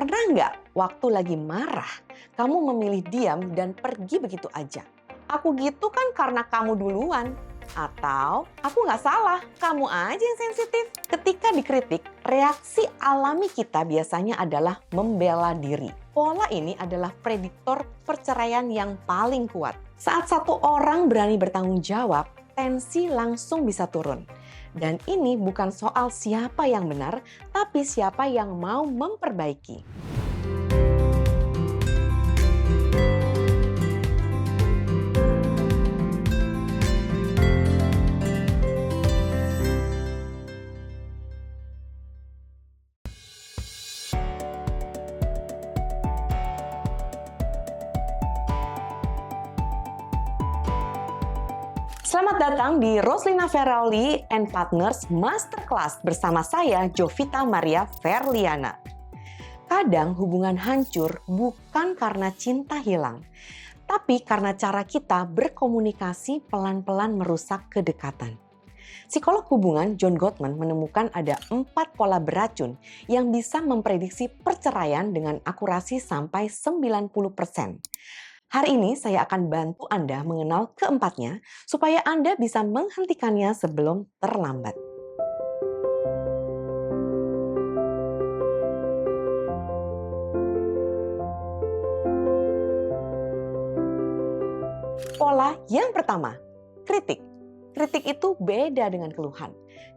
Pernah nggak waktu lagi marah, kamu memilih diam dan pergi begitu aja? Aku gitu kan karena kamu duluan. Atau aku nggak salah, kamu aja yang sensitif. Ketika dikritik, reaksi alami kita biasanya adalah membela diri. Pola ini adalah prediktor perceraian yang paling kuat. Saat satu orang berani bertanggung jawab, tensi langsung bisa turun. Dan ini bukan soal siapa yang benar, tapi siapa yang mau memperbaiki. Selamat datang di Roslina Ferrali and Partners Masterclass bersama saya Jovita Maria Verliana. Kadang hubungan hancur bukan karena cinta hilang, tapi karena cara kita berkomunikasi pelan-pelan merusak kedekatan. Psikolog hubungan John Gottman menemukan ada 4 pola beracun yang bisa memprediksi perceraian dengan akurasi sampai 90%. Hari ini saya akan bantu Anda mengenal keempatnya supaya Anda bisa menghentikannya sebelum terlambat. Pola yang pertama, kritik. Kritik itu beda dengan keluhan.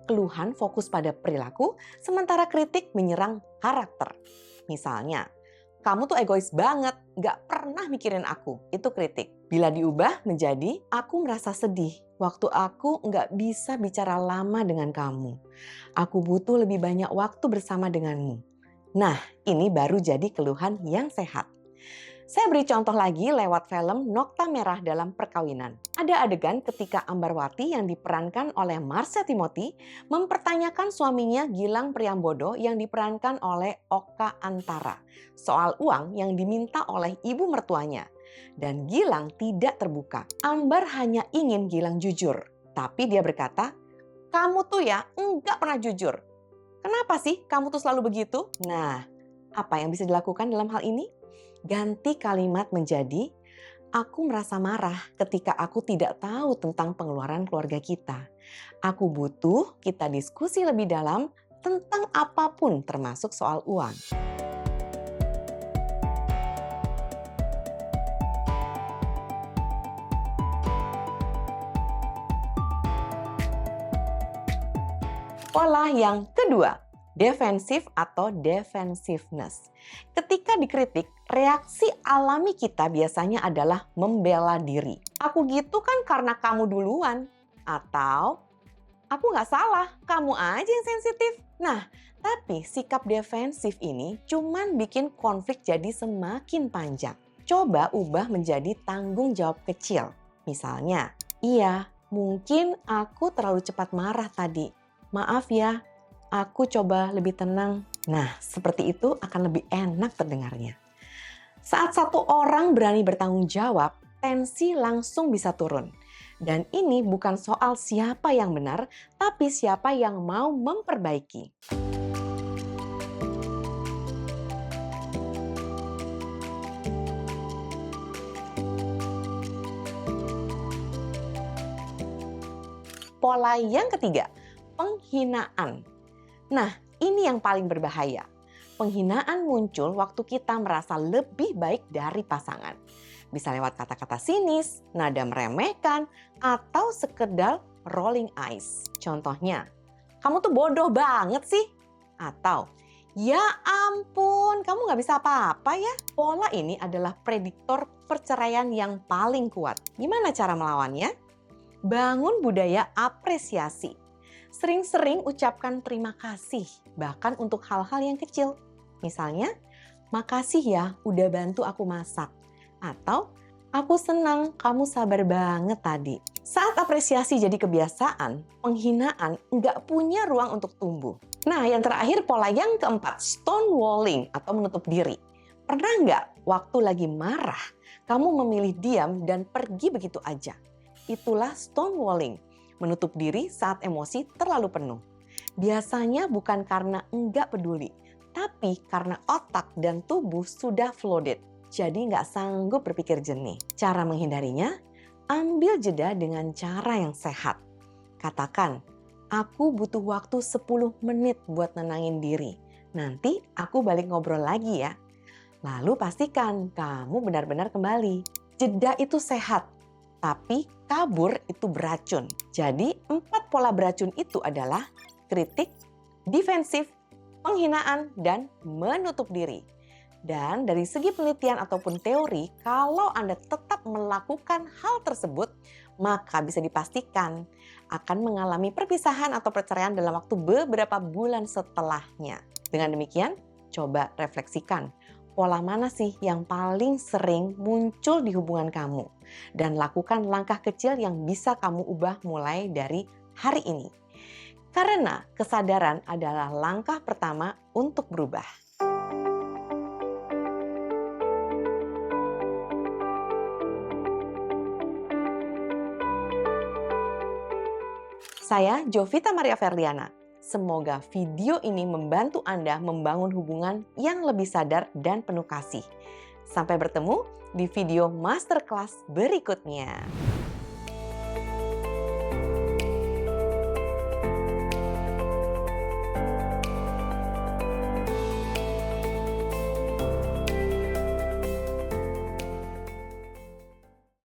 Keluhan fokus pada perilaku, sementara kritik menyerang karakter. Misalnya, kamu tuh egois banget, gak pernah mikirin aku. Itu kritik. Bila diubah menjadi, aku merasa sedih waktu aku gak bisa bicara lama dengan kamu. Aku butuh lebih banyak waktu bersama denganmu. Nah, ini baru jadi keluhan yang sehat. Saya beri contoh lagi lewat film Nokta Merah dalam Perkawinan. Ada adegan ketika Ambarwati yang diperankan oleh Marsha Timothy mempertanyakan suaminya Gilang Priambodo yang diperankan oleh Oka Antara soal uang yang diminta oleh ibu mertuanya. Dan Gilang tidak terbuka. Ambar hanya ingin Gilang jujur. Tapi dia berkata, kamu tuh ya enggak pernah jujur. Kenapa sih kamu tuh selalu begitu? Nah, apa yang bisa dilakukan dalam hal ini? Ganti kalimat menjadi, aku merasa marah ketika aku tidak tahu tentang pengeluaran keluarga kita. Aku butuh kita diskusi lebih dalam tentang apapun termasuk soal uang. Pola yang kedua, defensif atau defensiveness. Ketika dikritik, reaksi alami kita biasanya adalah membela diri. Aku gitu kan karena kamu duluan. Atau, aku nggak salah, kamu aja yang sensitif. Nah, tapi sikap defensif ini cuman bikin konflik jadi semakin panjang. Coba ubah menjadi tanggung jawab kecil. Misalnya, iya, mungkin aku terlalu cepat marah tadi. Maaf ya, aku coba lebih tenang. Nah, seperti itu akan lebih enak terdengarnya. Saat satu orang berani bertanggung jawab, tensi langsung bisa turun. Dan ini bukan soal siapa yang benar, tapi siapa yang mau memperbaiki. Pola yang ketiga, penghinaan. Nah, ini yang paling berbahaya. Penghinaan muncul waktu kita merasa lebih baik dari pasangan. Bisa lewat kata-kata sinis, nada meremehkan, atau sekedar rolling eyes. Contohnya, kamu tuh bodoh banget sih. Atau, ya ampun, kamu gak bisa apa-apa ya. Pola ini adalah prediktor perceraian yang paling kuat. Gimana cara melawannya? Bangun budaya apresiasi. Sering-sering ucapkan terima kasih, bahkan untuk hal-hal yang kecil. Misalnya, makasih ya udah bantu aku masak. Atau, aku senang kamu sabar banget tadi. Saat apresiasi jadi kebiasaan, penghinaan nggak punya ruang untuk tumbuh. Nah, yang terakhir pola yang keempat, stonewalling atau menutup diri. Pernah nggak waktu lagi marah, kamu memilih diam dan pergi begitu aja? Itulah stonewalling, menutup diri saat emosi terlalu penuh. Biasanya bukan karena enggak peduli, Tapi karena otak dan tubuh sudah flooded, jadi nggak sanggup berpikir jernih. Cara menghindarinya, ambil jeda dengan cara yang sehat. Katakan, aku butuh waktu 10 menit buat nenangin diri. Nanti aku balik ngobrol lagi ya. Lalu pastikan kamu benar-benar kembali. Jeda itu sehat, tapi kabur itu beracun. Jadi 4 pola beracun itu adalah kritik, defensif, penghinaan, dan menutup diri. Dan dari segi penelitian ataupun teori, kalau Anda tetap melakukan hal tersebut, maka bisa dipastikan akan mengalami perpisahan atau perceraian dalam waktu beberapa bulan setelahnya. Dengan demikian, coba refleksikan pola mana sih yang paling sering muncul di hubungan kamu. Dan lakukan langkah kecil yang bisa kamu ubah mulai dari hari ini. Karena kesadaran adalah langkah pertama untuk berubah. Saya Jovita Maria Ferdiana. Semoga video ini membantu Anda membangun hubungan yang lebih sadar dan penuh kasih. Sampai bertemu di video masterclass berikutnya.